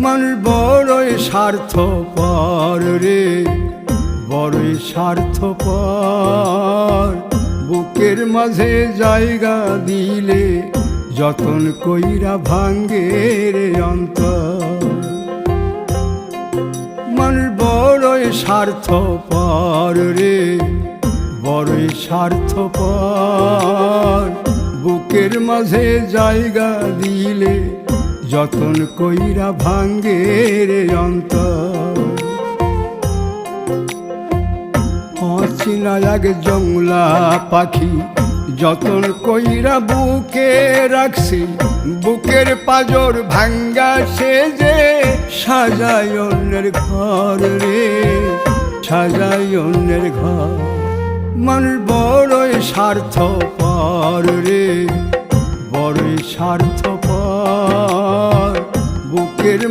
মানুষ বড়ই স্বার্থপর রে, বড়ই স্বার্থপর। বুকের মাঝে জায়গা দিলে যতন কইরা ভাঙ্গে রে অন্তর। মানুষ বড়ই স্বার্থপর রে, বড়ই স্বার্থপর। বুকের মাঝে জায়গা দিলে যতন কইরা ভাঙ্গে রে অন্তর। অচিনা এক জংলা পাখি যতন কইরা বুকে রাখছি, বুকের পাজর ভাঙ্গা সে যে সাজায় অন্যের ঘর রে, সাজায় অন্যের ঘর। মানুষ বড়ই স্বার্থপর রে, বড়ই স্বার্থপর। বুকের